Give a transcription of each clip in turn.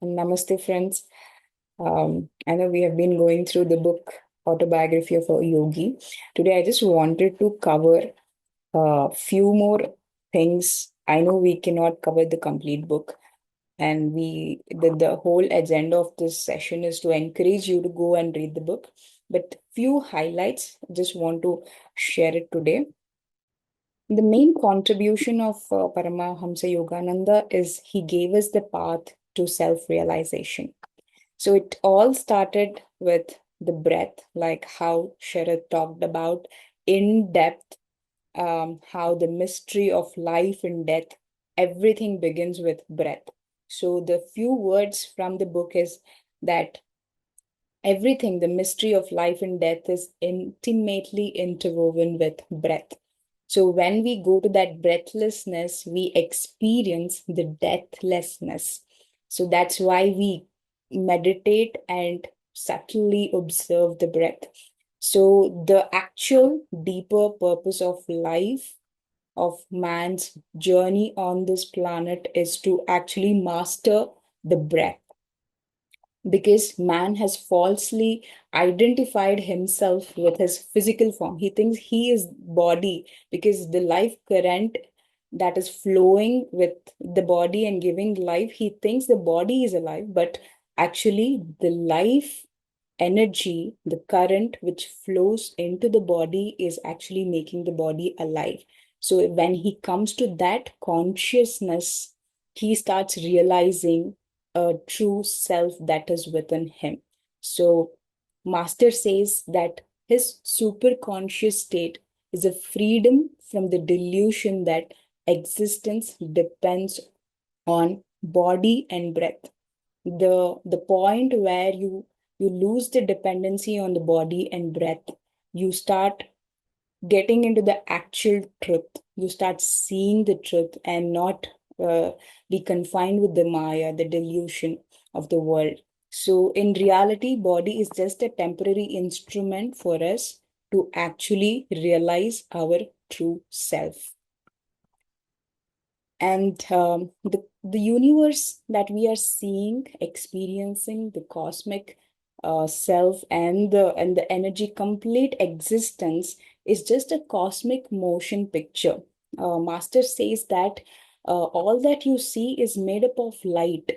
Namaste, friends. I know we have been going through the book Autobiography of a Yogi. Today, I just wanted to cover a few more things. I know we cannot cover the complete book, and the whole agenda of this session is to encourage you to go and read the book. But few highlights, just want to share it today. The main contribution of Paramahansa Yogananda is he gave us the path to self-realization. So it all started with the breath, like how Sharat talked about in depth, how the mystery of life and death, everything begins with breath. So the few words from the book is that everything, the mystery of life and death is intimately interwoven with breath. So when we go to that breathlessness, we experience the deathlessness. So that's why we meditate and subtly observe the breath. So the actual deeper purpose of life, of man's journey on this planet, is to actually master the breath, because man has falsely identified himself with his physical form. He thinks he is body because the life current that is flowing with the body and giving life, he thinks the body is alive, but actually the life energy, the current which flows into the body is actually making the body alive. So when he comes to that consciousness, he starts realizing a true self that is within him. So Master says that his superconscious state is a freedom from the delusion that existence depends on body and breath. The point where you lose the dependency on the body and breath, you start getting into the actual truth. You start seeing the truth and not be confined with the Maya, the delusion of the world. So in reality, body is just a temporary instrument for us to actually realize our true self. And the universe that we are seeing, experiencing, the cosmic self and the energy, complete existence is just a cosmic motion picture. Master says that all that you see is made up of light.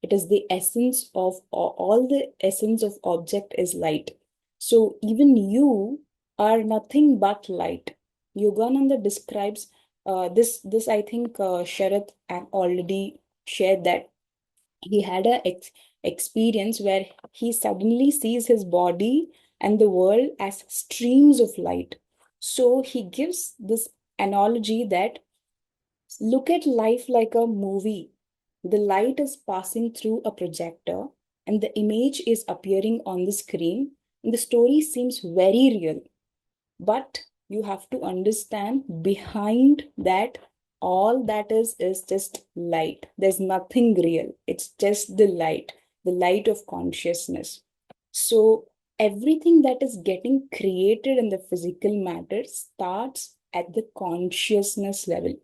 It is the essence of all the essence of object is light. So even you are nothing but light. Yogananda describes this I think Sharat already shared that he had a experience where he suddenly sees his body and the world as streams of light. So he gives this analogy that look at life like a movie. The light is passing through a projector and the image is appearing on the screen, and the story seems very real. But you have to understand behind that, all that is just light. There's nothing real. It's just the light of consciousness. So everything that is getting created in the physical matter starts at the consciousness level.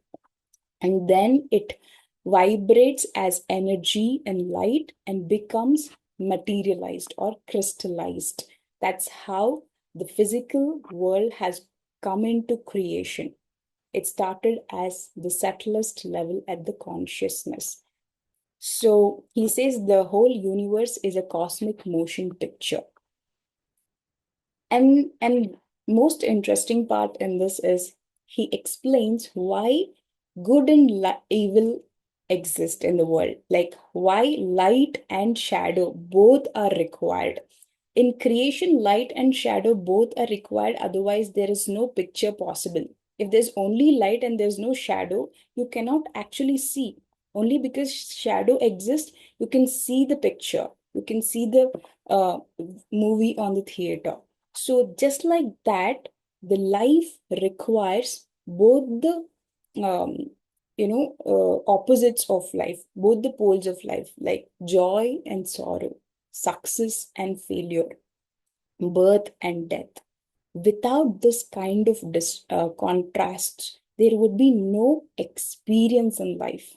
And then it vibrates as energy and light and becomes materialized or crystallized. That's how the physical world has come into creation. It started as the subtlest level at the consciousness. So he says the whole universe is a cosmic motion picture. And most interesting part in this is he explains why good and evil exist in the world, like why light and shadow both are required. In creation, light and shadow both are required, otherwise there is no picture possible. If there's only light and there's no shadow, you cannot actually see. Only because shadow exists, you can see the picture, you can see the movie on the theater. So just like that, the life requires both the opposites of life, both the poles of life, like joy and sorrow, success and failure, birth and death. Without this kind of contrast, there would be no experience in life.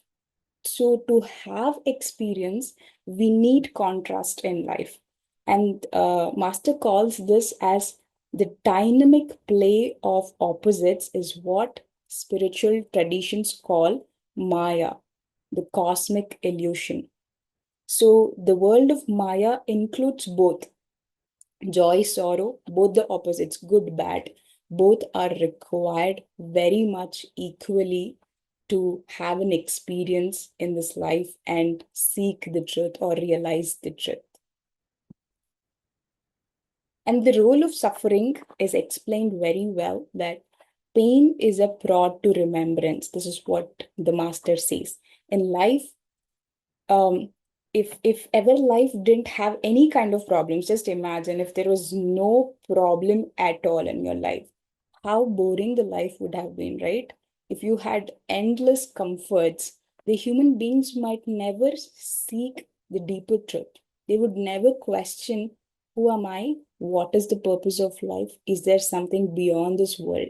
So to have experience, we need contrast in life. And Master calls this as the dynamic play of opposites, is what spiritual traditions call Maya, the cosmic illusion. So the world of Maya includes both joy, sorrow, both the opposites, good, bad, both are required very much equally to have an experience in this life and seek the truth or realize the truth. And the role of suffering is explained very well, that pain is a prod to remembrance. This is what the master says. In life, um, if ever life didn't have any kind of problems, just imagine if there was no problem at all in your life, how boring the life would have been, right? If you had endless comforts, the human beings might never seek the deeper truth. They would never question, who am I? What is the purpose of life? Is there something beyond this world?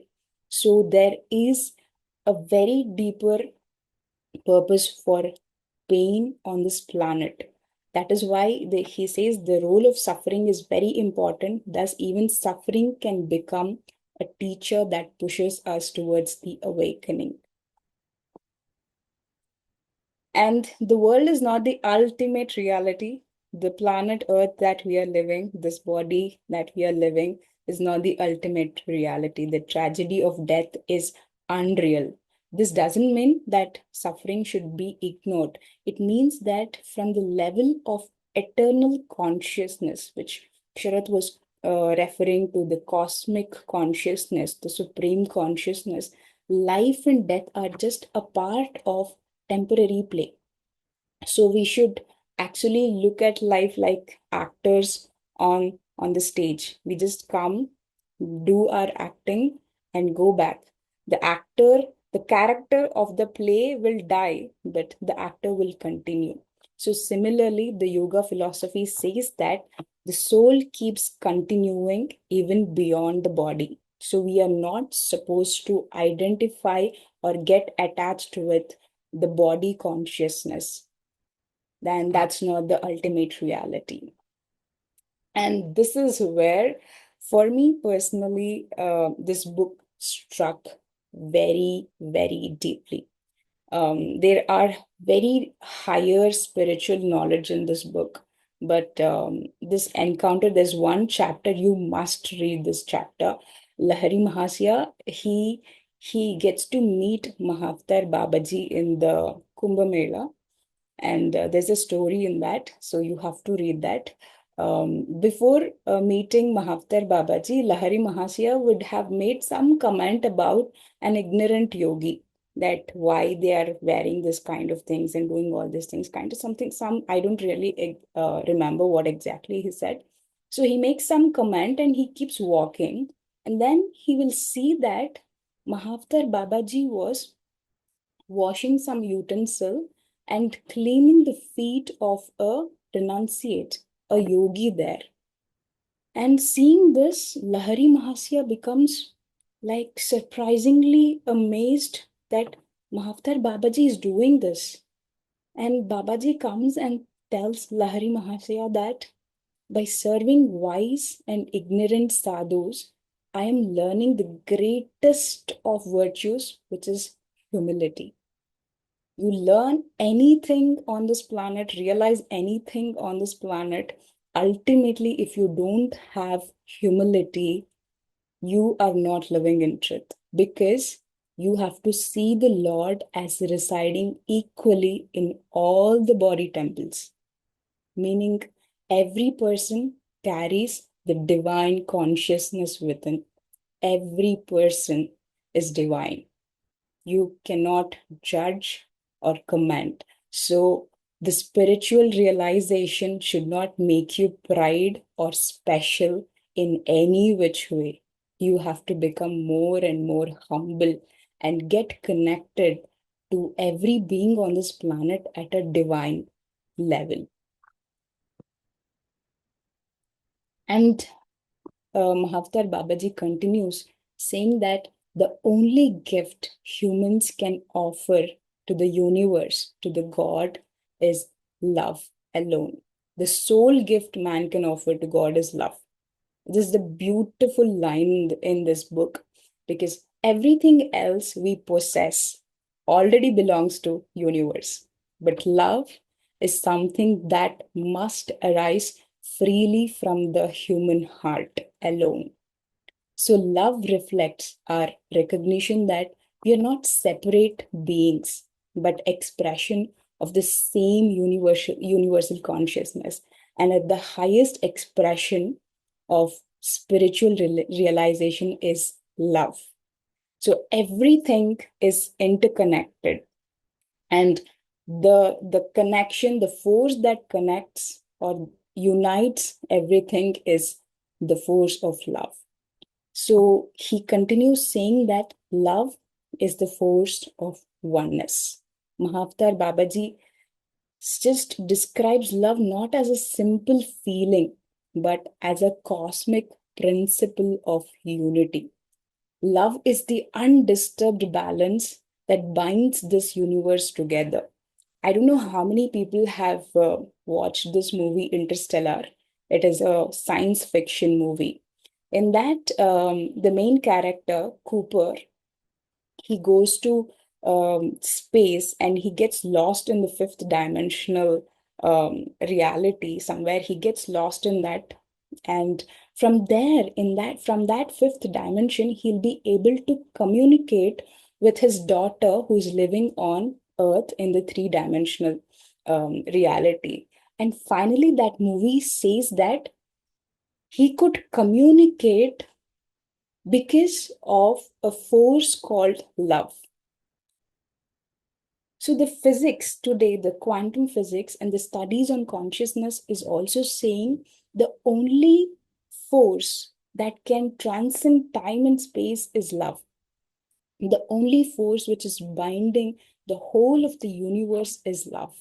So there is a very deeper purpose for pain on this planet. That is why he says the role of suffering is very important. Thus, even suffering can become a teacher that pushes us towards the awakening. And the world is not the ultimate reality. The planet Earth that we are living, this body that we are living, is not the ultimate reality. The tragedy of death is unreal. This doesn't mean that suffering should be ignored. It means that from the level of eternal consciousness, which Sharat was referring to, the cosmic consciousness, the supreme consciousness, life and death are just a part of temporary play. So we should actually look at life like actors on the stage. We just come, do our acting, and go back. The actor, the character of the play will die, but the actor will continue. So similarly, the yoga philosophy says that the soul keeps continuing even beyond the body. So we are not supposed to identify or get attached with the body consciousness. Then that's not the ultimate reality. And this is where, for me personally, this book struck very, very deeply. There are very higher spiritual knowledge in this book, but this encounter, there's one chapter, you must read this chapter. Lahari Mahasya, he gets to meet Mahavatar Babaji in the Kumbh Mela, and there's a story in that, so you have to read that. Before meeting Mahavatar Babaji, Lahari Mahasya would have made some comment about an ignorant yogi, that why they are wearing this kind of things and doing all these things, kind of something, some, I don't really remember what exactly he said. So he makes some comment and he keeps walking, and then he will see that Mahavatar Babaji was washing some utensil and cleaning the feet of a renunciate, a yogi there. And seeing this, Lahari Mahasya becomes like surprisingly amazed that Mahavatar Babaji is doing this. And Babaji comes and tells Lahari Mahasya that by serving wise and ignorant sadhus, I am learning the greatest of virtues, which is humility. You learn anything on this planet, realize anything on this planet, ultimately, if you don't have humility, you are not living in truth, because you have to see the Lord as residing equally in all the body temples, meaning every person carries the divine consciousness within. Every person is divine. You cannot judge or comment. So the spiritual realization should not make you pride or special in any which way. You have to become more and more humble and get connected to every being on this planet at a divine level. And Mahavatar Babaji continues saying that the only gift humans can offer to the universe, to the God, is love alone. The sole gift man can offer to God is love. This is the beautiful line in this book, because everything else we possess already belongs to universe. But love is something that must arise freely from the human heart alone. So love reflects our recognition that we are not separate beings, but expression of the same universal consciousness. And at the highest expression of spiritual realization is love. So everything is interconnected, and the connection, the force that connects or unites everything is the force of love. So he continues saying that love is the force of oneness. Mahavatar Babaji just describes love not as a simple feeling, but as a cosmic principle of unity. Love is the undisturbed balance that binds this universe together. I don't know how many people have watched this movie Interstellar. It is a science fiction movie. In that, the main character, Cooper, he goes to space and he gets lost in the fifth dimensional reality somewhere. He gets lost in that. And from there, from that fifth dimension, he'll be able to communicate with his daughter who's living on Earth in the three-dimensional reality. And finally, that movie says that he could communicate because of a force called love. So, the physics today, the quantum physics and the studies on consciousness is also saying the only force that can transcend time and space is love. The only force which is binding the whole of the universe is love.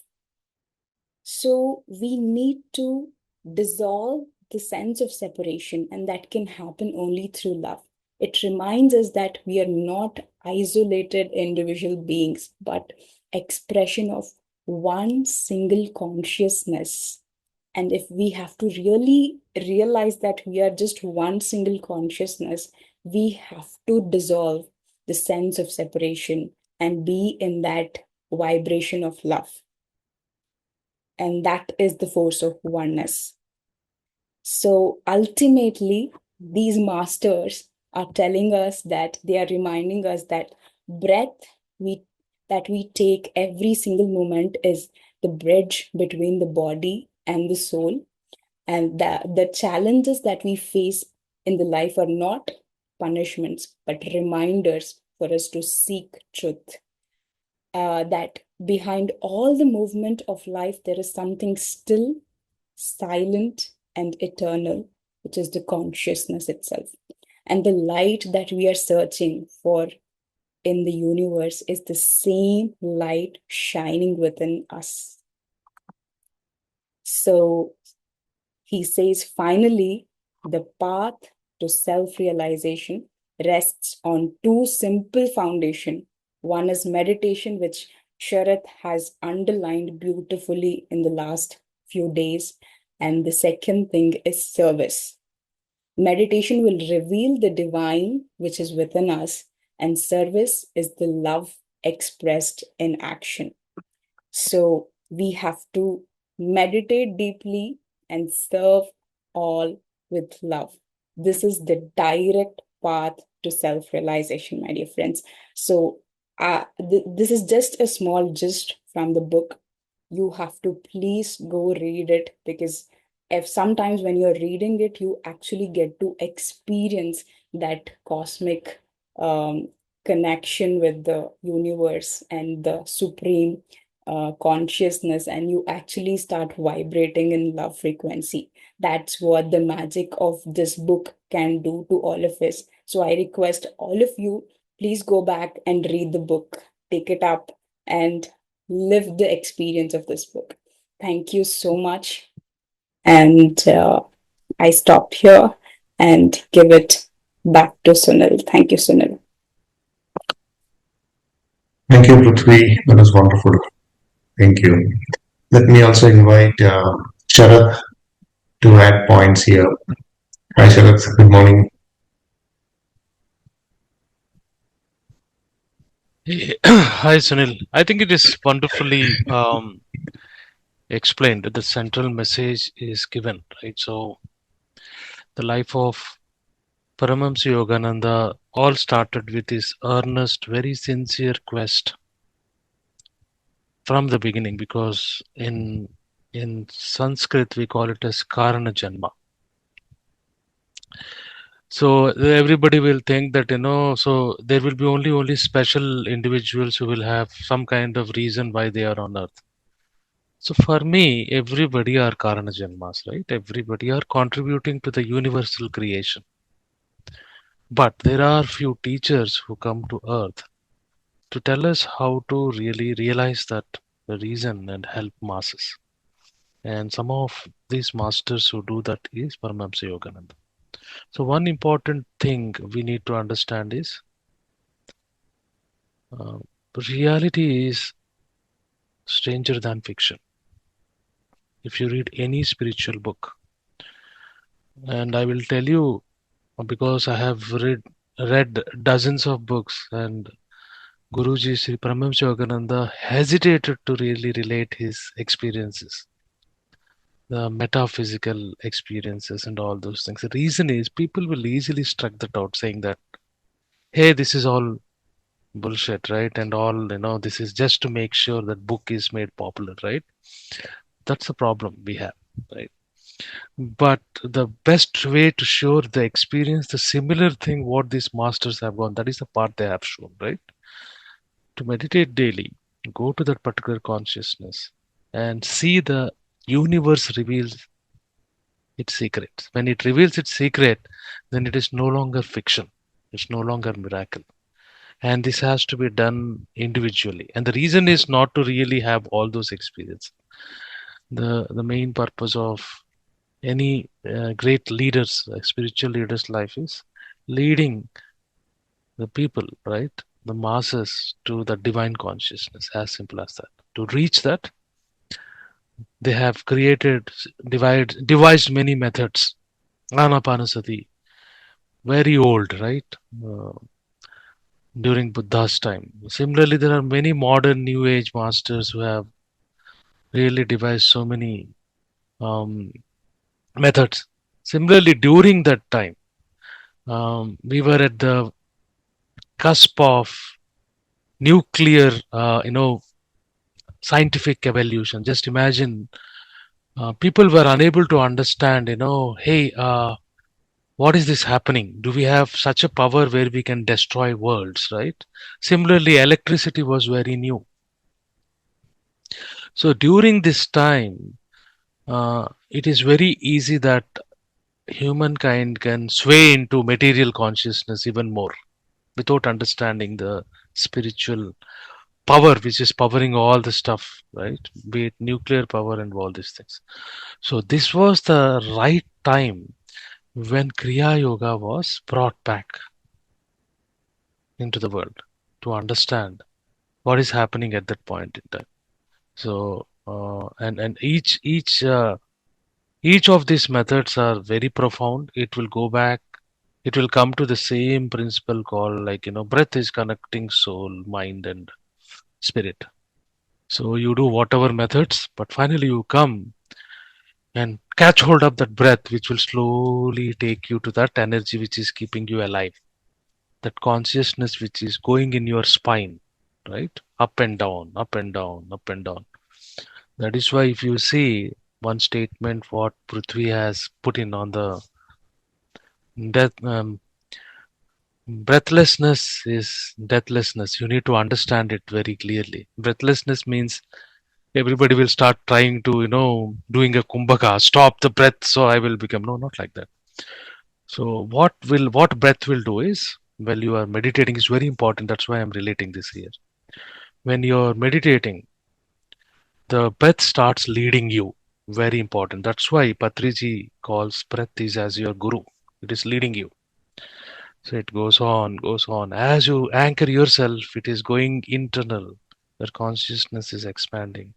So, we need to dissolve the sense of separation, and that can happen only through love. It reminds us that we are not isolated individual beings, but expression of one single consciousness. And if we have to really realize that we are just one single consciousness, we have to dissolve the sense of separation and be in that vibration of love. And that is the force of oneness. So ultimately, these masters are telling us that they are reminding us that breath we that we take every single moment is the bridge between the body and the soul. And the challenges that we face in the life are not punishments, but reminders for us to seek truth. That behind all the movement of life, there is something still, silent, and eternal, which is the consciousness itself. And the light that we are searching for in the universe is the same light shining within us. So he says, finally, the path to self realization rests on two simple foundations. One is meditation, which Sharat has underlined beautifully in the last few days. And the second thing is service. Meditation will reveal the divine which is within us, and service is the love expressed in action. So we have to meditate deeply and serve all with love. This is the direct path to self realization, my dear friends. So, this is just a small gist from the book. You have to please go read it, because if sometimes when you're reading it, you actually get to experience that cosmic um, connection with the universe and the supreme consciousness, and you actually start vibrating in love frequency. That's what the magic of this book can do to all of us. So I request all of you, please go back and read the book, pick it up, and live the experience of this book. Thank you so much. And I stop here and give it back to Sunil. Thank you, Sunil. Thank you, Prithvi. That was wonderful. Thank you. Let me also invite Sharat to add points here. Hi, Sharat. Good morning. Hi, Sunil. I think it is wonderfully explained. The central message is given, right? So, the life of Paramahansa Yogananda all started with his earnest, very sincere quest from the beginning, because in Sanskrit we call it as Karana Janma. So everybody will think that so there will be only special individuals who will have some kind of reason why they are on earth. So for me, everybody are Karana Janmas, right? Everybody are contributing to the universal creation. But there are few teachers who come to earth to tell us how to really realize that the reason and help masses. And some of these masters who do that is Paramahamsa Yogananda. So one important thing we need to understand is uh, reality is stranger than fiction. If you read any spiritual book, and I will tell you because I have read dozens of books, and Guruji Sri Paramahansa Yogananda hesitated to really relate his experiences, the metaphysical experiences, and all those things. The reason is people will easily struck that out, saying that, "Hey, this is all bullshit, right?" And all this is just to make sure that book is made popular, right? That's the problem we have, right? But the best way to show the experience, the similar thing what these masters have gone, that is the part they have shown, right? To meditate daily, go to that particular consciousness and see the universe reveals its secret. When it reveals its secret, then it is no longer fiction. It's no longer miracle. And this has to be done individually. And the reason is not to really have all those experiences. The main purpose of any great leaders, spiritual leaders' life is leading the people, right? The masses to the divine consciousness, as simple as that. To reach that, they have devised many methods. Anapanasati, very old, right? Uh, During Buddha's time. Similarly, there are many modern New Age masters who have really devised so many um, methods. Similarly, during that time, we were at the cusp of nuclear, scientific evolution. Just imagine, people were unable to understand, hey, what is this happening? Do we have such a power where we can destroy worlds, right? Similarly, electricity was very new. So during this time, it is very easy that humankind can sway into material consciousness even more without understanding the spiritual power which is powering all the stuff, right? Be it nuclear power and all these things. So this was the right time when Kriya Yoga was brought back into the world to understand what is happening at that point in time. So and each of these methods are very profound. It will go back. It will come to the same principle called, like, breath is connecting soul, mind, and spirit. So you do whatever methods, but finally you come and catch hold of that breath, which will slowly take you to that energy which is keeping you alive. That consciousness which is going in your spine, right? Up and down, up and down, up and down. That is why if you see one statement what Prithvi has put in on the death, breathlessness is deathlessness. You need to understand it very clearly. Breathlessness means everybody will start trying to, doing a kumbhaka, stop the breath, so I will become. No, not like that. So what breath will do is, well, you are meditating is very important. That's why I'm relating this here. When you're meditating, the breath starts leading you. Very important. That's why Patriji calls breath is as your guru. It is leading you. So it goes on, goes on. As you anchor yourself, it is going internal. Your consciousness is expanding.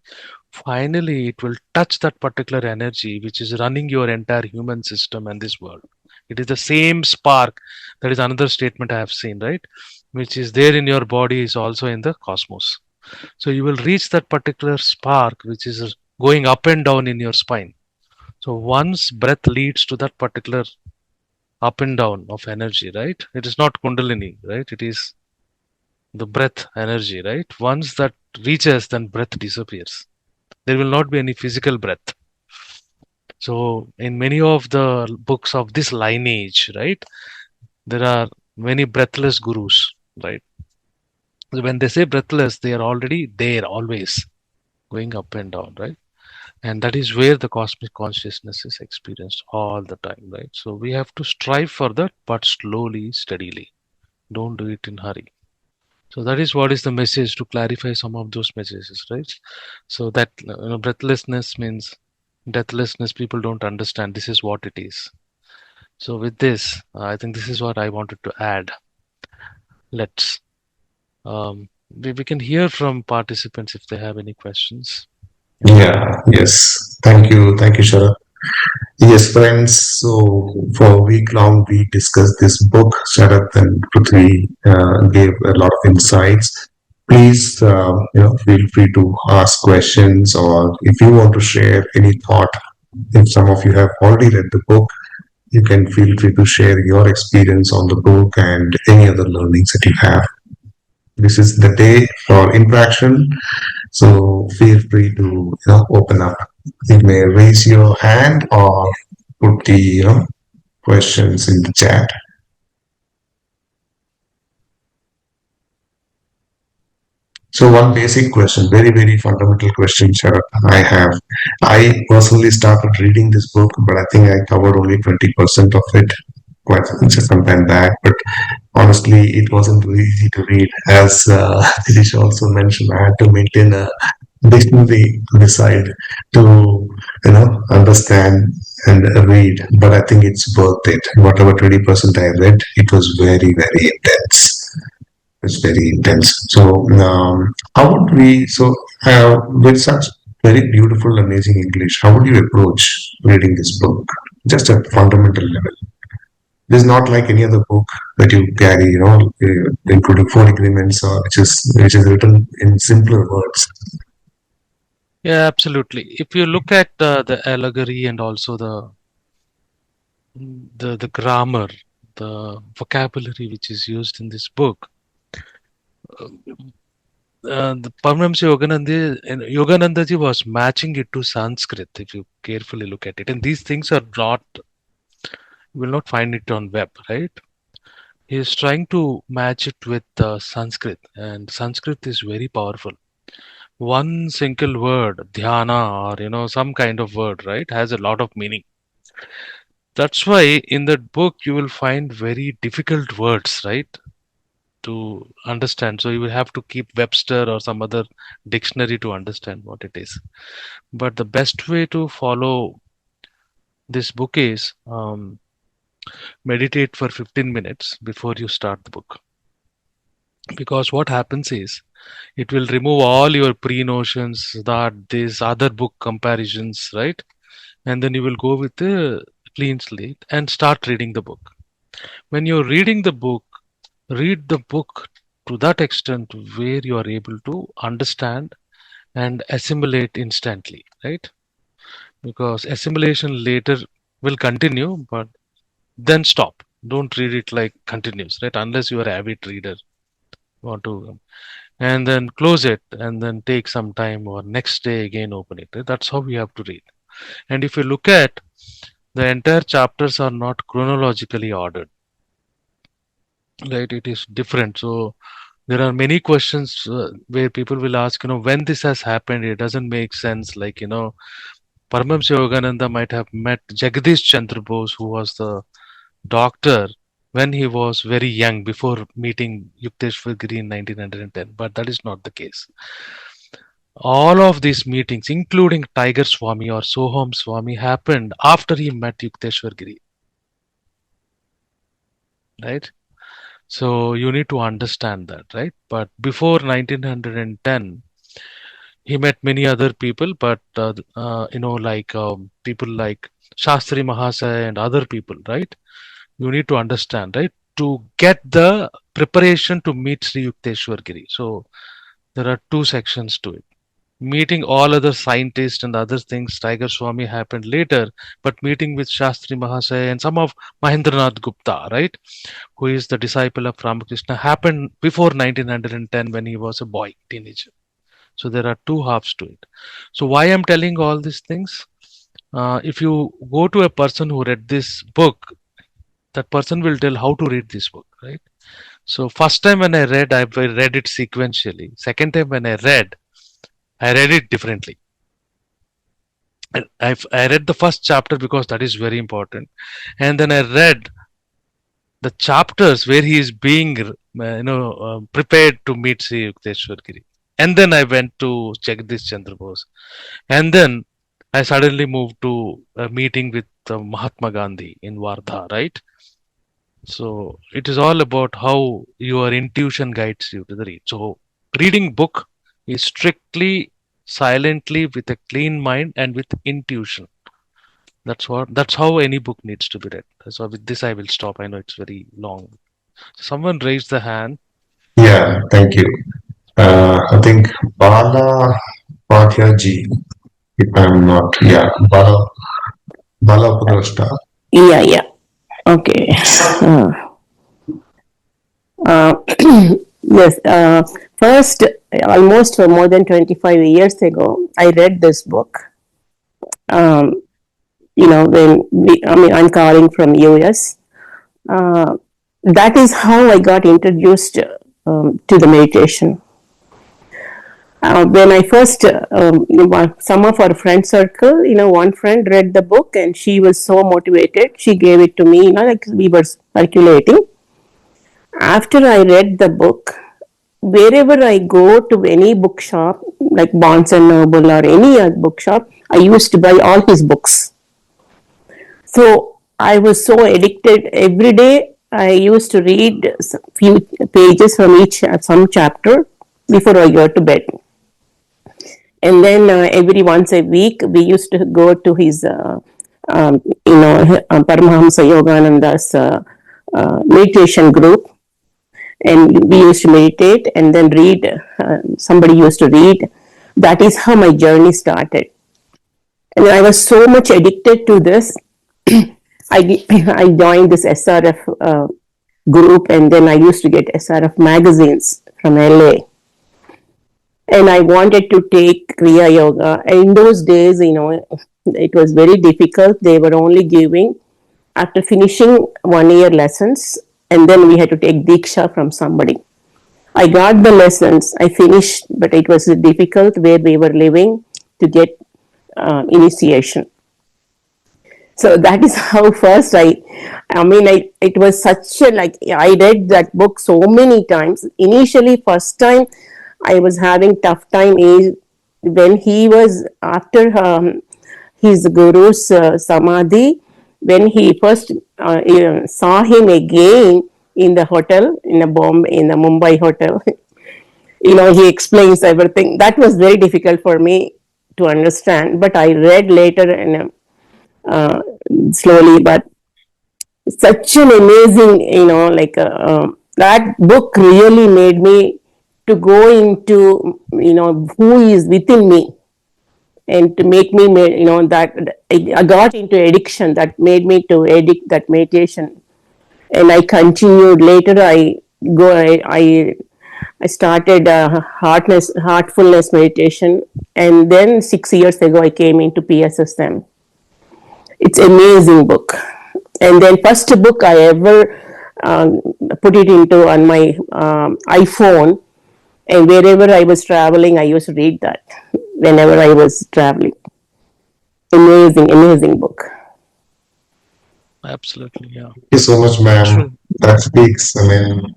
Finally, it will touch that particular energy which is running your entire human system and this world. It is the same spark. That is another statement I have seen, right? Which is there in your body is also in the cosmos. So you will reach that particular spark which is going up and down in your spine. So one's breath leads to that particular up and down of energy, right? It is not Kundalini, right? It is the breath energy, right? Once that reaches, then breath disappears. There will not be any physical breath. So, in many of the books of this lineage, right, there are many breathless gurus, right? So when they say breathless, they are already there, always going up and down, right? And that is where the cosmic consciousness is experienced all the time, right? So we have to strive for that, but slowly, steadily. Don't do it in hurry. So that is what is the message to clarify some of those messages, right? So that breathlessness means deathlessness. People don't understand. This is what it is. So with this, I think this is what I wanted to add. Let's we can hear from participants if they have any questions. Yeah, yes. Thank you, Sharat. Yes, friends. So for a week long, we discussed this book. Sharat and Prithvi gave a lot of insights. Please, feel free to ask questions, or if you want to share any thought. If some of you have already read the book, you can feel free to share your experience on the book and any other learnings that you have. This is the day for interaction, so feel free to open up. You may raise your hand or put the questions in the chat. So one basic question, very, very fundamental question, Sharat, I have. I personally started reading this book, but I think I covered only 20% of it quite some time back. But honestly, it wasn't very easy to read. As Dinesh also mentioned, I had to maintain a dictionary beside to understand and read. But I think it's worth it. Whatever 20% I read, it was very, very intense. It's very intense. So, how would we, so with such very beautiful, amazing English, how would you approach reading this book? Just at fundamental level. This is not like any other book that you carry, including four agreements, or which is written in simpler words. Yeah, absolutely. If you look at the allegory and also the grammar, the vocabulary which is used in this book, the Paramahansa Yogananda ji was matching it to Sanskrit. If you carefully look at it, and these things are not, you will not find it on web, right? He is trying to match it with Sanskrit, and Sanskrit is very powerful. One single word, dhyana, or some kind of word, right, has a lot of meaning. That's why in that book you will find very difficult words, right, to understand. So you will have to keep Webster or some other dictionary to understand what it is. But the best way to follow this book is meditate for 15 minutes before you start the book. Because what happens is it will remove all your pre-notions, that these other book comparisons, right? And then you will go with a clean slate and start reading the book. When you're reading the book, read the book to that extent where you are able to understand and assimilate instantly, right? Because assimilation later will continue, but then stop. Don't read it like continues, right? Unless you are an avid reader, want to, and then close it, and then take some time, or next day again open it. Right? That's how we have to read. And if you look at the entire chapters are not chronologically ordered, right? It is different. So there are many questions where people will ask, when this has happened, it doesn't make sense. Like, Paramahansa Yogananda might have met Jagadish Chandra Bose, who was the doctor when he was very young before meeting Yukteswar Giri in 1910. But that is not the case. All of these meetings, including Tiger Swami or Soham Swami, happened after he met Yukteswar Giri, right? So you need to understand that, right? But before 1910, he met many other people, but like people like Shastri Mahasaya and other people, right? You need to understand, right? To get the preparation to meet Sri Yukteswar Giri. So there are two sections to it. Meeting all other scientists and other things, Tiger Swami happened later, but meeting with Shastri Mahasaya and some of Mahendranath Gupta, right, who is the disciple of Ramakrishna, happened before 1910 when he was a boy, teenager. So there are two halves to it. So why I'm telling all these things? If you go to a person who read this book, that person will tell how to read this book, right? So first time when I read it sequentially. Second time when I read it differently. I read the first chapter because that is very important, and then I read the chapters where he is being, prepared to meet Sri Yukteswar Giri, and then I went to check this Chandra Bose, and then I suddenly moved to a meeting with Mahatma Gandhi in Wardha, right? So it is all about how your intuition guides you to the read. So reading book is strictly silently with a clean mind and with intuition. That's how any book needs to be read. So with this I will stop. I know it's very long. Someone raised the hand. Yeah, thank you. I think Bala Bhatyaji, if I'm not, yeah, Bala Pudrashta. Yeah, yeah. Okay. Uh, uh, yes. First, almost more than 25 years ago, I read this book. Um, I'm calling from US. Uh, that is how I got introduced to the meditation. When I first, some of our friend circle, one friend read the book and she was so motivated. She gave it to me, like we were circulating. After I read the book, wherever I go to any bookshop, like Barnes and Noble or any other bookshop, I used to buy all his books. So I was so addicted. Every day I used to read a few pages from each some chapter before I go to bed. And then every once a week we used to go to his, Paramahansa Yogananda's meditation group, and we used to meditate and then read. Somebody used to read. That is how my journey started. And I was so much addicted to this. I joined this SRF group, and then I used to get SRF magazines from LA. And I wanted to take Kriya Yoga. And in those days, it was very difficult. They were only giving after finishing 1 year lessons, and then we had to take Diksha from somebody. I got the lessons, I finished, but it was difficult where we were living to get initiation. So that is how first it was such a, like, I read that book so many times. Initially, first time I was having tough time is when he was after his guru's samadhi, when he first saw him again in the hotel, in the Mumbai hotel. He explains everything. That was very difficult for me to understand, but I read later and slowly. But such an amazing, that book really made me to go into, who is within me, and to make me, that I got into addiction that made me to addict that meditation. And I continued later. I started heartfulness meditation, and then 6 years ago I came into PSSM. It's amazing book. And then first book I ever put it into on my iPhone, and wherever I was traveling, I used to read that whenever I was traveling. Amazing, amazing book. Absolutely, yeah. Thank you so much, ma'am. True. That speaks. I mean,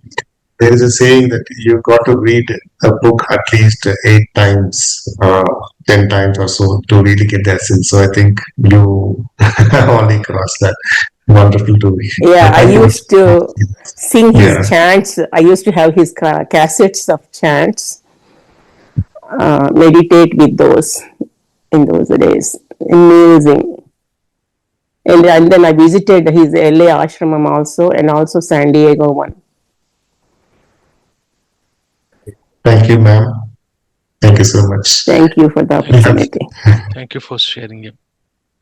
there is a saying that you got to read a book at least 8 times, 10 times or so to really get the essence. So I think you only crossed that. Wonderful to Yeah, I thank you. used to sing his Yeah. chants. I used to have his cassettes of chants, meditate with those in those days. Amazing. And then I visited his LA ashramam also, and also San Diego one. Thank you, ma'am. Thank you so much. Thank you for the Thank you. opportunity. Thank you for sharing it.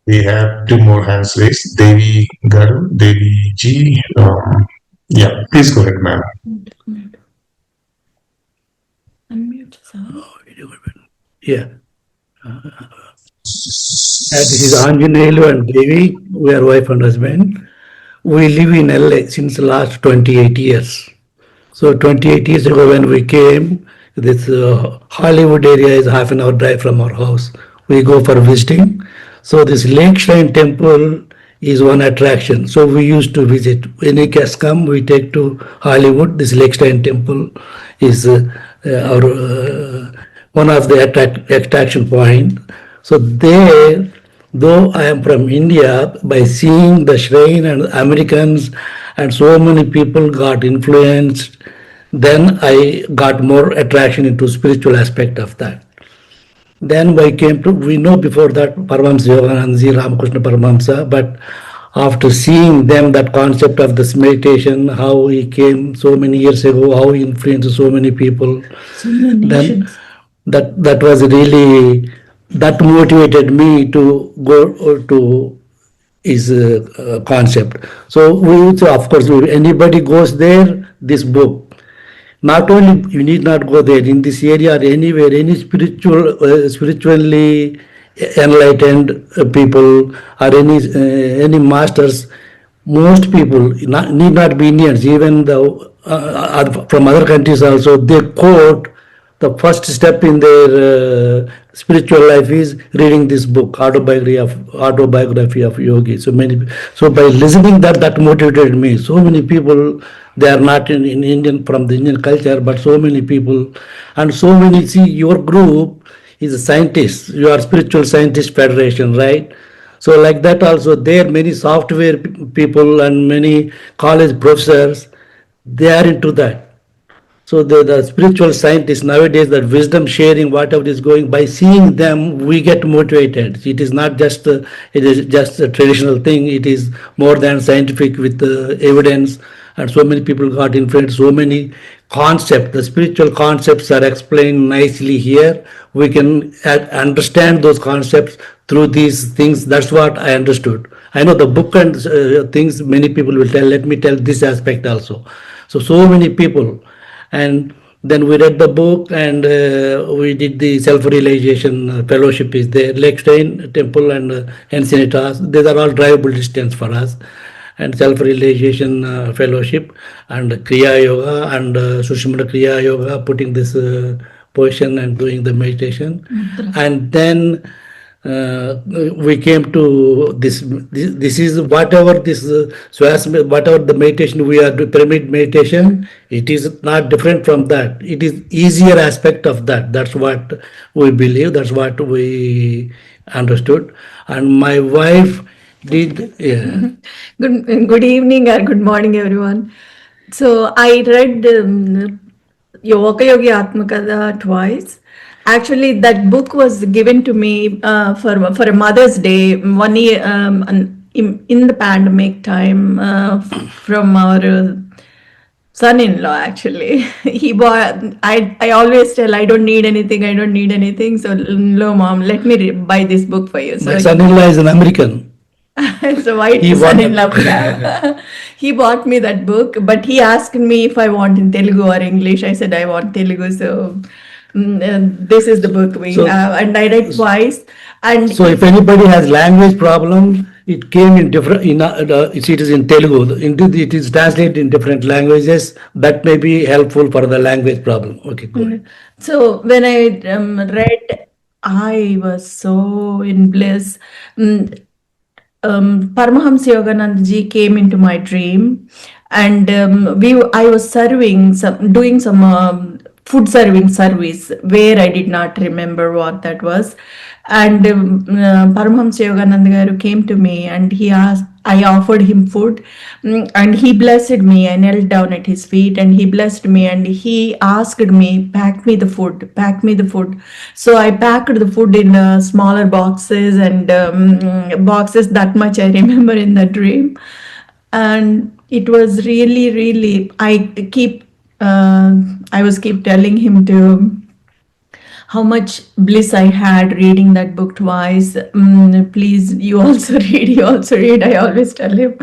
We have two more hands raised. Devi Garu, Devi G. Yeah, please go ahead, ma'am. Unmute, yeah. This is Anjanelu and Devi. We are wife and husband. We live in LA since the last 28 years. So 28 years ago when we came, this Hollywood area is half an hour drive from our house. We go for visiting. So this Lake Shrine Temple is one attraction. So we used to visit. When any guests come, we take to Hollywood. This Lake Shrine Temple is our one of the attraction point. So there, though I am from India, by seeing the shrine and Americans and so many people got influenced, then I got more attraction into spiritual aspect of that. Then we know before that Paramahansa Yogananda, Ramakrishna Paramahansa, but after seeing them, that concept of this meditation, how he came so many years ago, how he influenced so many people, then that was really, that motivated me to go to his concept. So of course, if anybody goes there, this book, not only you need not go there, in this area or anywhere, any spiritually enlightened people or any masters, most people need not be Indians, even from other countries also, they quote the first step in their spiritual life is reading this book, Autobiography of Yogi. So by listening that motivated me. So many people, they are not in Indian, from the Indian culture, but so many people, and so many. See, your group is a scientist. You are Spiritual Scientist Federation, right? So like that also, there many software people and many college professors, they are into that. So the spiritual scientists nowadays, that wisdom sharing, whatever is going, by seeing them, we get motivated. It is not just it is just a traditional thing. It is more than scientific with evidence, and so many people got influenced. So many concepts, the spiritual concepts are explained nicely here. We can understand those concepts through these things. That's what I understood. I know the book and things many people will tell. Let me tell this aspect also. So many people. And then we read the book, and we did the self-realization fellowship is there. Lake Shrine Temple and Encinitas, these are all drivable distance for us. And self-realization fellowship and Kriya Yoga and Sushumna Kriya Yoga, putting this position and doing the meditation. And then we came to this is whatever this whatever the meditation we are doing, pyramid meditation, it is not different from that. It is easier aspect of that. That's what we believe, that's what we understood. And my wife did, yeah. Good evening or good morning, everyone. So I read Yoga Atmakada twice. Actually, that book was given to me for a Mother's Day 1 year in the pandemic time from our son-in-law. Actually, he bought. I always tell, I don't need anything. So, no, mom, let me buy this book for you. So My son-in-law is an American. So white son-in-law. He bought me that book, but he asked me if I want in Telugu or English. I said I want Telugu. So this is the book we have, and I read twice. And so if anybody has language problem, it came in different. It is in Telugu. It is translated in different languages. That may be helpful for the language problem. Okay, go ahead. So when I read, I was so in bliss. Paramahansa Yogananda ji came into my dream, and I was doing some food serving service where I did not remember what that was. And Paramahansa Yogananda garu came to me, and he asked, I offered him food, and he blessed me. I knelt down at his feet, and he blessed me, and he asked me, "Pack me the food, pack me the food." So I packed the food in smaller boxes, and boxes. That much I remember in the dream, and it was really, really. I was keep telling him to how much bliss I had reading that book twice. Please, you also read, you also read. I always tell him.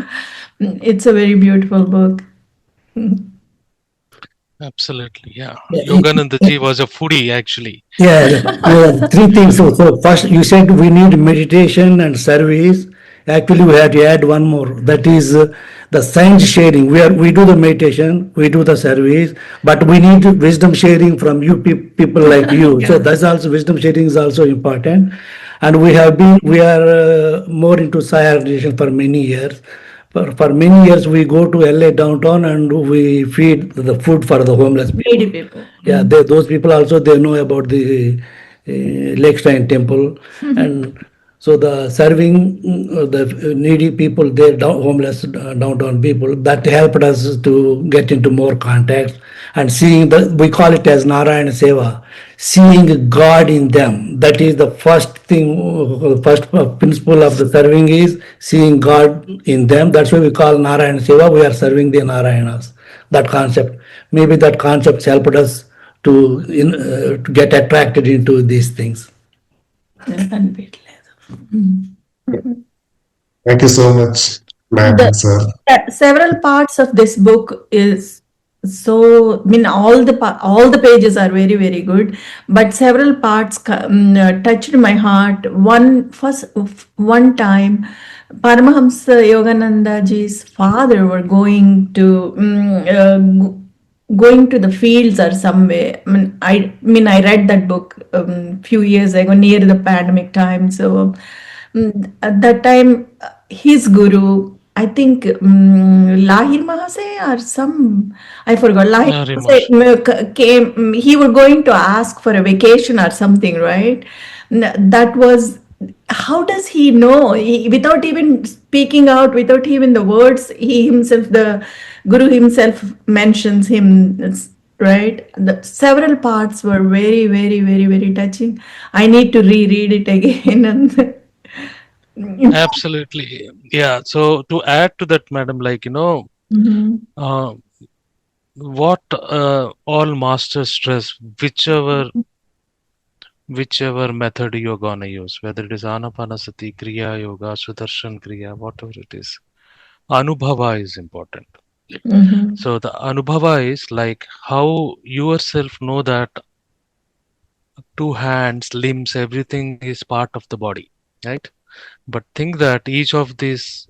It's a very beautiful book. Absolutely, yeah. Yeah, Yogananda ji was a foodie actually. yeah, three things. So first, you said we need meditation and service. Actually, we have to add one more. That is the science sharing. We do the meditation, we do the service, but we need wisdom sharing from you people like you. So that's also wisdom sharing is also important. And we are more into Sai organization for many years. For many years, we go to LA downtown and we feed the food for the homeless Needy people. people. Yeah, those people also they know about the Lake Shrine Temple, and so the serving the needy people, they homeless downtown people, that helped us to get into more contacts and seeing the we call it as Narayana Seva, seeing God in them. That is the first thing, first principle of the serving is seeing God in them. That's why we call Narayana Seva. We are serving the Narayanas. That concept, maybe that concept helped us to get attracted into these things. And Thank you so much, the ma'am, sir. several parts of this book is so. I mean, all the pages are very, very good, but several parts touched my heart. One time, Paramahamsa Yogananda ji's father were going to the fields or somewhere. I read that book few years ago near the pandemic time. So at that time, his guru, I think Lahir Mahase or some, I forgot. Lahir Rimash. Mahase came. He was going to ask for a vacation or something, right? That was, how does he know? Without even speaking out, without even the words, he himself, the guru himself mentions him, right? The several parts were very, very, very, very touching. I need to reread it again. Absolutely, yeah. So to add to that, madam, Mhm. what all masters stress, whichever method you're gonna use, whether it is Anapanasati, Kriya Yoga, Sudarshan Kriya, whatever it is, Anubhava is important. Mhm. So the Anubhava is like how yourself know that two hands, limbs, everything is part of the body, right? But think that each of these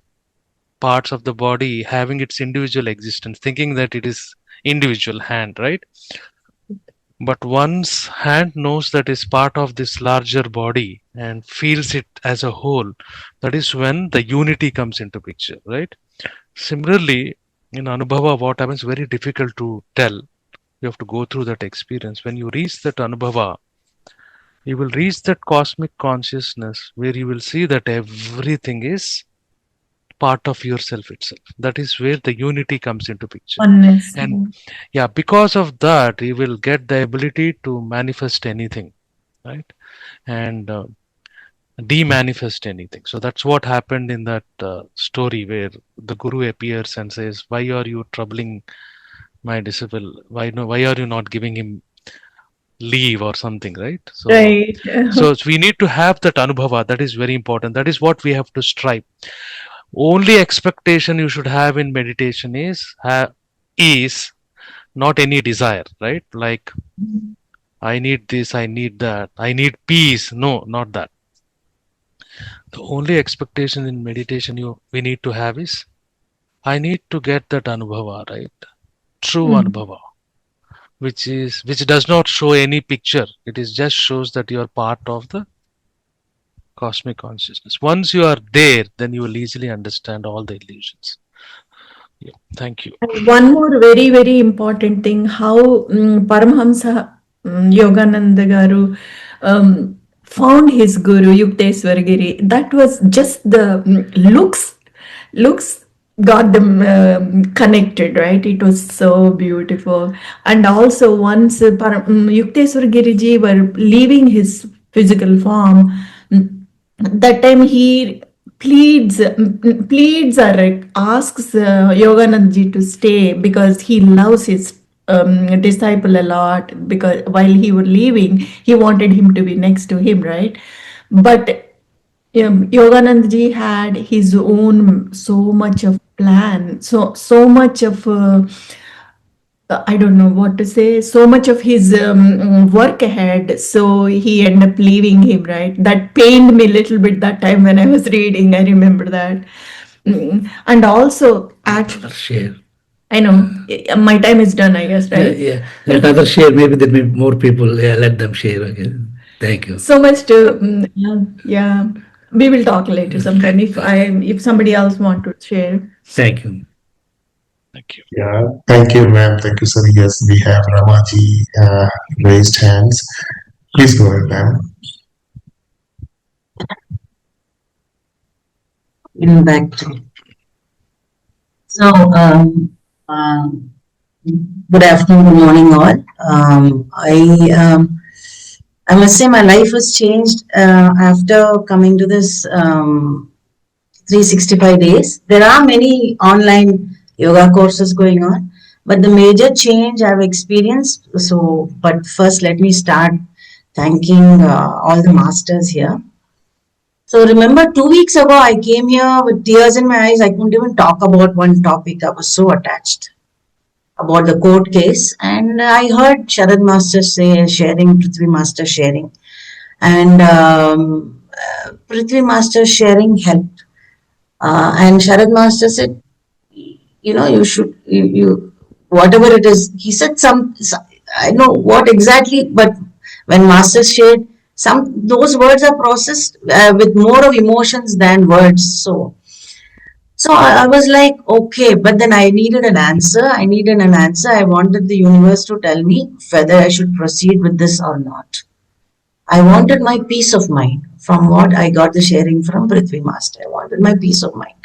parts of the body having its individual existence, thinking that it is individual hand, right? But once hand knows that is part of this larger body and feels it as a whole, that is when the unity comes into picture, right? Similarly, in Anubhava, what happens very difficult to tell. You have to go through that experience. When you reach that Anubhava, you will reach that cosmic consciousness where you will see that everything is part of yourself itself. That is where the unity comes into picture. Oneness. And yeah, because of that, you will get the ability to manifest anything, right? And de-manifest anything. So that's what happened in that story where the guru appears and says, "Why are you troubling my disciple? Why are you not giving him leave or something?" Right? Right. So we need to have that anubhava. That is very important. That is what we have to strive. Only expectation you should have in meditation is not any desire, right? Like I need this, I need that, I need peace. No, not that. The only expectation in meditation we need to have is I need to get that anubhava, right? True anubhava, which does not show any picture. It is just shows that you are part of the cosmic consciousness. Once you are there, then you will easily understand all the illusions. Yeah, thank you. And one more very, very important thing, how Paramahamsa Yogananda Garu found his guru, Yukteswar Giri. That was just the looks. looks got them connected, right? It was so beautiful. And also once Yukteswar Giriji were leaving his physical form, that time he pleads or asks Yoganandji to stay because he loves his disciple a lot, because while he was leaving he wanted him to be next to him, right? But Yoganandji had his own so much of plan, so much of I don't know what to say, so much of his work ahead. So he ended up leaving him, right? That pained me a little bit that time when I was reading. I remember that. And also, Another share. I know my time is done, I guess, Yeah, right? yeah. Another share. Maybe there may be more people. Yeah, let them share again. Thank you. So much to yeah. We will talk later sometime if somebody else want to share. Thank you. Thank you. Yeah, thank you, ma'am. Thank you, sir. Yes, we have Ramaji raised hands. Please go ahead, ma'am. In back to. So, good afternoon, good morning, all. I must say my life has changed after coming to this 365 days. There are many online yoga courses going on, but the major change I've experienced. So, but first, let me start thanking all the masters here. So remember 2 weeks ago, I came here with tears in my eyes. I couldn't even talk about one topic. I was so attached about the court case. And I heard Sharat Master say, sharing, Prithvi Master sharing. And Prithvi Master sharing helped. And Sharat Master said, you should, whatever it is, he said I know what exactly, but when Master shared, those words are processed with more of emotions than words. So I was like, okay, but then I needed an answer. I wanted the universe to tell me whether I should proceed with this or not. I wanted my peace of mind from what I got the sharing from Prithvi Master. I wanted my peace of mind.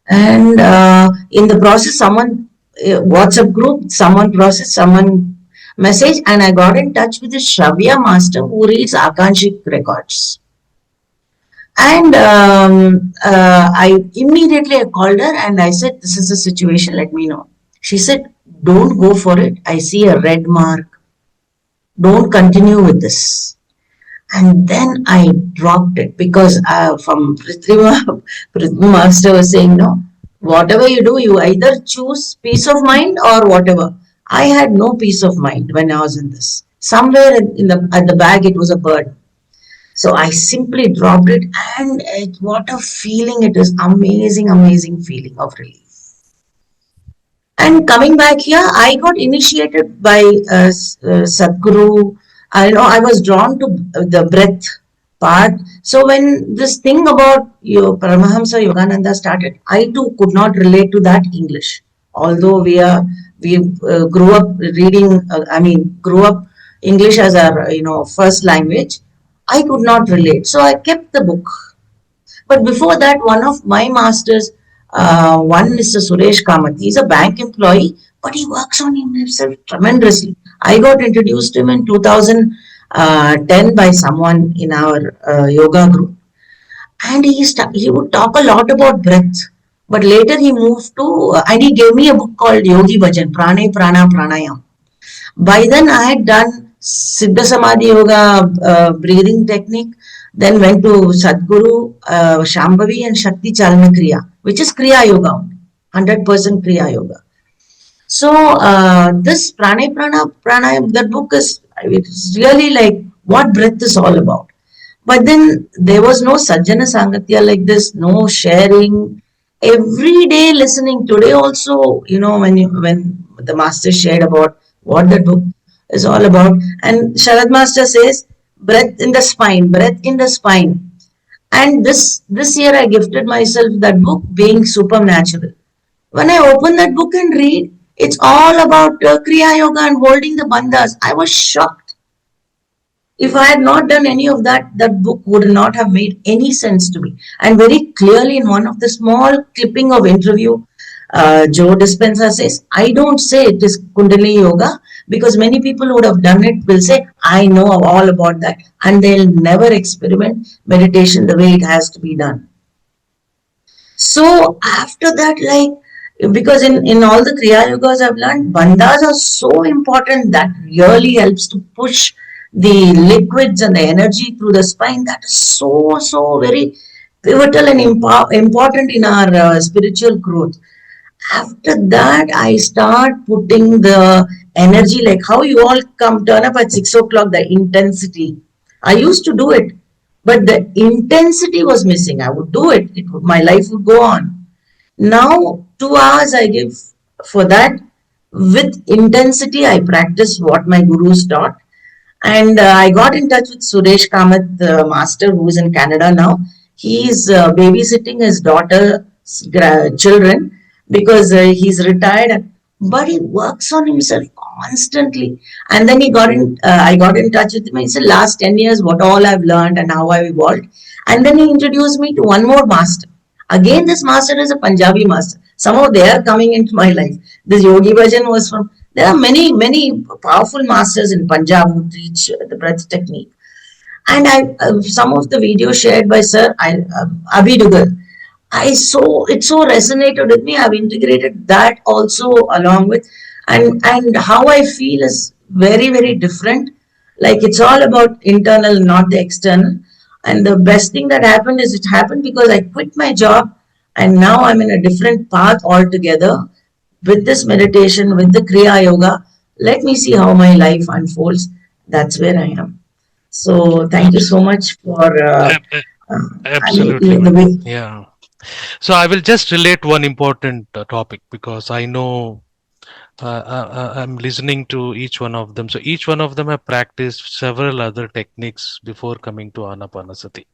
And in the process, someone, WhatsApp group, someone message, and I got in touch with the Shravya Master who reads Akanshik records. And I immediately called her and I said, this is the situation, let me know. She said, don't go for it. I see a red mark. Don't continue with this. And then I dropped it because from Prithvi Master was saying, no, whatever you do, you either choose peace of mind or whatever. I had no peace of mind when I was in this. Somewhere at the back, it was a bird. So I simply dropped it, and what a feeling it is. Amazing, amazing feeling of relief. And coming back here, I got initiated by Sadhguru. I was drawn to the breath part. So when this thing about Paramahansa Yogananda started, I too could not relate to that English. Although we grew up reading, grew up English as our first language, I could not relate. So I kept the book. But before that, one of my masters, one Mr. Suresh Kamath, he's a bank employee, but he works on himself tremendously. I got introduced to him in 2010 by someone in our yoga group. And he would talk a lot about breath. But later he moved to, and he gave me a book called Yogi Bhajan, Prana Prana Pranayam. By then I had done Siddha Samadhi Yoga breathing technique, then went to Sadhguru, Shambhavi and Shakti Chalana Kriya, which is Kriya Yoga, 100% Kriya Yoga. So this Pranayam, that book it's really like what breath is all about. But then there was no Sajjana Sangatya like this, no sharing, every day listening. Today also, when the master shared about what the book is all about, and Sharat Master says, breath in the spine, breath in the spine. And this year I gifted myself that book, Being Supernatural. When I open that book and read, it's all about Kriya Yoga and holding the bandhas. I was shocked. If I had not done any of that, that book would not have made any sense to me. And very clearly, in one of the small clipping of interview, Joe Dispenza says, I don't say it is Kundalini Yoga because many people who would have done it will say, I know all about that. And they'll never experiment meditation the way it has to be done. So after that, because in all the Kriya Yogas I've learned, bandhas are so important that really helps to push the liquids and the energy through the spine. That is so very pivotal and important in our spiritual growth. After that, I start putting the energy, like how you all come turn up at 6 o'clock, the intensity. I used to do it, but the intensity was missing. I would do it, my life would go on. Now, 2 hours I give for that. With intensity, I practice what my gurus taught. And I got in touch with Suresh Kamath, the master who is in Canada now. He is babysitting his daughter's children because he's retired, but he works on himself constantly. And then I got in touch with him. He said, last 10 years, what all I've learned and how I've evolved. And then he introduced me to one more master. Again, this master is a Punjabi master. Somehow they are coming into my life. This Yogi Bhajan was from, there are many powerful masters in Punjab who teach the breath technique. And some of the videos shared by Sir Abhi Dugal, it so resonated with me. I've integrated that also along with, and how I feel is very different. Like it's all about internal, not the external. And the best thing that happened is it happened because I quit my job and now I'm in a different path altogether with this meditation, with the Kriya Yoga. Let me see how my life unfolds. That's where I am. So thank you so much for Absolutely. the way. Yeah. So I will just relate one important topic because I know I'm listening to each one of them. So each one of them have practiced several other techniques before coming to Anapanasati.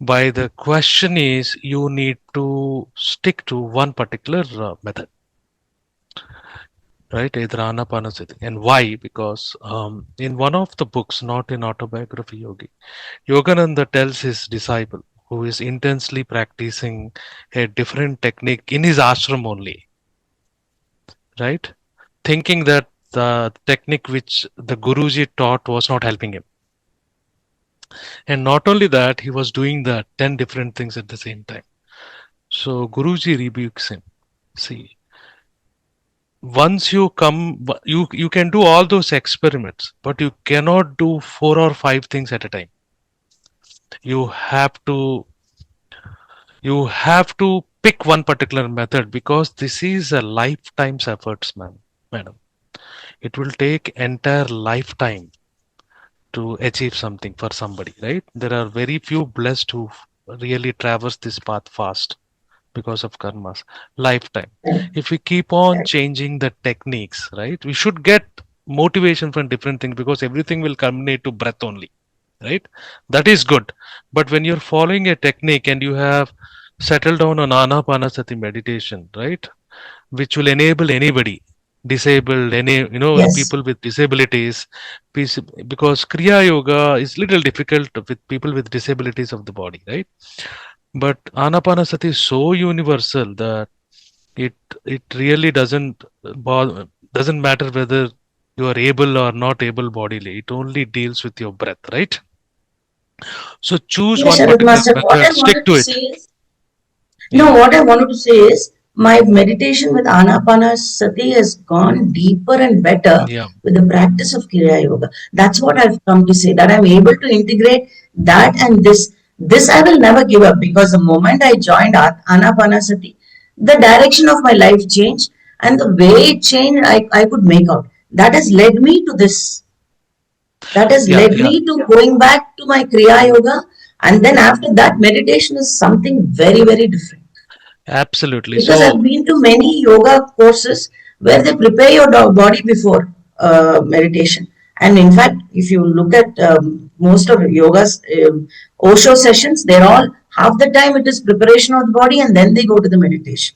By the question is, you need to stick to one particular method, right? Either Anapanasati. And why? Because in one of the books, not in Autobiography Yogi, Yogananda tells his disciple, who is intensely practicing a different technique in his ashram only, right? Thinking that the technique which the Guruji taught was not helping him. And not only that, he was doing the 10 different things at the same time. So Guruji rebukes him. See, once you come, you can do all those experiments, but you cannot do 4 or 5 things at a time. You have to pick one particular method because this is a lifetime's efforts, madam. It will take entire lifetime to achieve something for somebody, right? There are very few blessed who really traverse this path fast because of karmas. Lifetime. If we keep on changing the techniques, right, we should get motivation from different things because everything will culminate to breath only, right? That is good. But when you're following a technique and you have settled down on Anapanasati meditation, right, which will enable anybody, disabled, Yes. people with disabilities, because Kriya Yoga is little difficult with people with disabilities of the body, right? But Anapanasati is so universal that it really doesn't matter whether you are able or not able bodily. It only deals with your breath, right? So choose Yes, one Sharat particular Master. What I method, stick wanted to to it. say is, no, Yeah, what I wanted to say is my meditation with Anapanasati has gone deeper and better yeah, with the practice of Kriya Yoga. That's what I've come to say, that I'm able to integrate that and this. This I will never give up because the moment I joined Anapanasati, the direction of my life changed and the way it changed, I could make out. That has led me to this. That has yeah, led yeah. me to going back to my Kriya Yoga. And then after that, meditation is something very different. Absolutely. Because So I've been to many yoga courses where they prepare your body before meditation. And in fact, if you look at most of yoga's Osho sessions, they're all half the time it is preparation of the body and then they go to the meditation.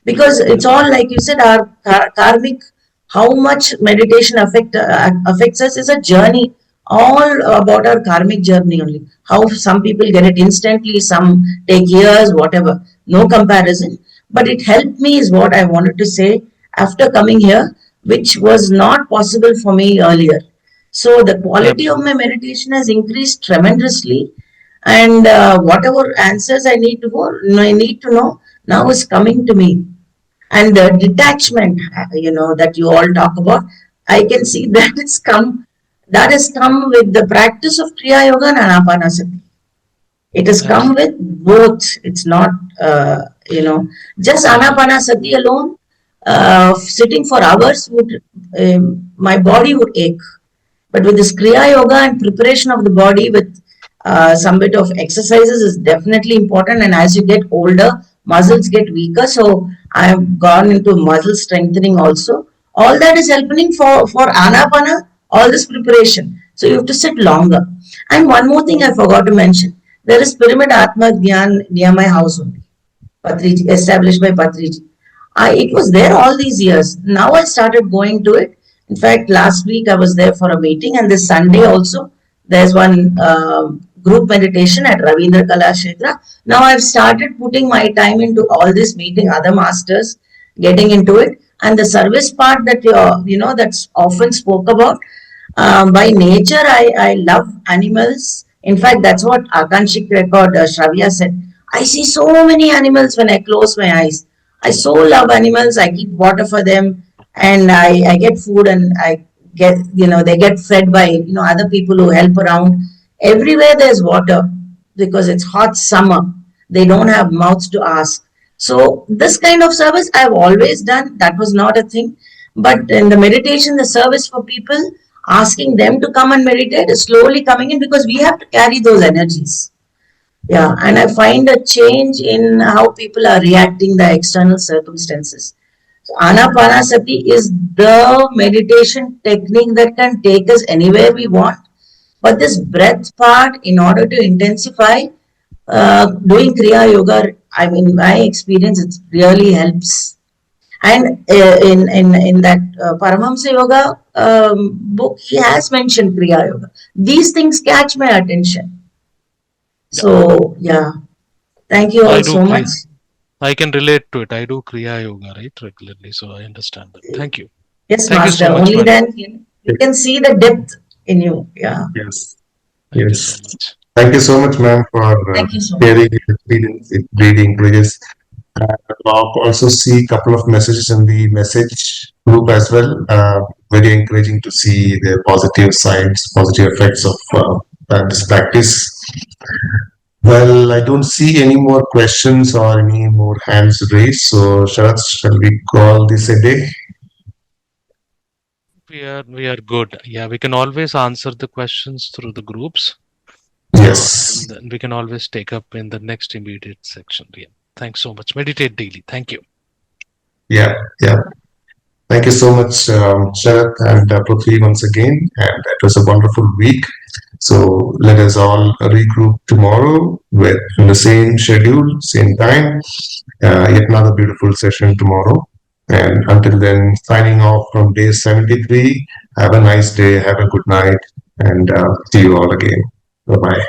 Because it's all like you said, our karmic, how much meditation affects us is a journey all about our karmic journey only. How some people get it instantly, some take years, whatever. No comparison. But it helped me is what I wanted to say after coming here, which was not possible for me earlier. So the quality of my Absolutely. meditation has increased tremendously, and whatever answers I need to know now is coming to me. And the detachment, that you all talk about, I can see that has come with the practice of Kriya Yoga and Anapanasati. It has come Absolutely. with both. It's not, just Yeah. Anapanasati alone. Sitting for hours my body would ache. But with this Kriya Yoga and preparation of the body with some bit of exercises is definitely important. And as you get older, muscles get weaker. So I have gone into muscle strengthening also. All that is helping for Anapana, all this preparation. So you have to sit longer. And one more thing I forgot to mention. There is Pyramid Atma Dhyan near my house only. Patriji, established by Patriji. It was there all these years. Now I started going to it. In fact, last week I was there for a meeting, and this Sunday also there's one group meditation at Ravindra Kalakshetra. Now I've started putting my time into all this, meeting other masters, getting into it, and the service part that that's often spoke about. By nature, I love animals. In fact, that's what Akanshik record Shravya said. I see so many animals when I close my eyes. I so love animals. I keep water for them, and I get food, and I get they get fed by other people who help around. Everywhere there's water because it's hot summer. They don't have mouths to ask. So this kind of service I've always done. That was not a thing. But in the meditation, the service for people, asking them to come and meditate is slowly coming in because we have to carry those energies. Yeah, and I find a change in how people are reacting the external circumstances. So Anapanasati is the meditation technique that can take us anywhere we want. But this breath part, in order to intensify, doing Kriya Yoga, I mean, my experience, it really helps. And in that Paramahamsa Yoga book, he has mentioned Kriya Yoga. These things catch my attention. Yeah. So, yeah, thank you I all do so much. Kriya. I can relate to it. I do Kriya Yoga, right, regularly. So I understand that. Thank you. Yes, Thank you Master. so much, Only madam. then you can see the depth in you. Yeah. Yes. Thank you so Yes. much. Thank you so much, ma'am, for Thank you so much. sharing your experience in reading pages. I also see a couple of messages in the message group as well. Very encouraging to see the positive sides, positive effects of this practice. Well, I don't see any more questions or any more hands raised. So, Sharat, shall we call this a day? We are good. Yeah, we can always answer the questions through the groups. Yes. And then we can always take up in the next immediate section. Yeah. Thanks so much. Meditate daily. Thank you. Yeah. Yeah. Thank you so much, Sharat and Prithvi, once again. And it was a wonderful week. So let us all regroup tomorrow with in the same schedule, same time. Yet another beautiful session tomorrow. And until then, signing off from day 73. Have a nice day. Have a good night. And see you all again. Bye bye.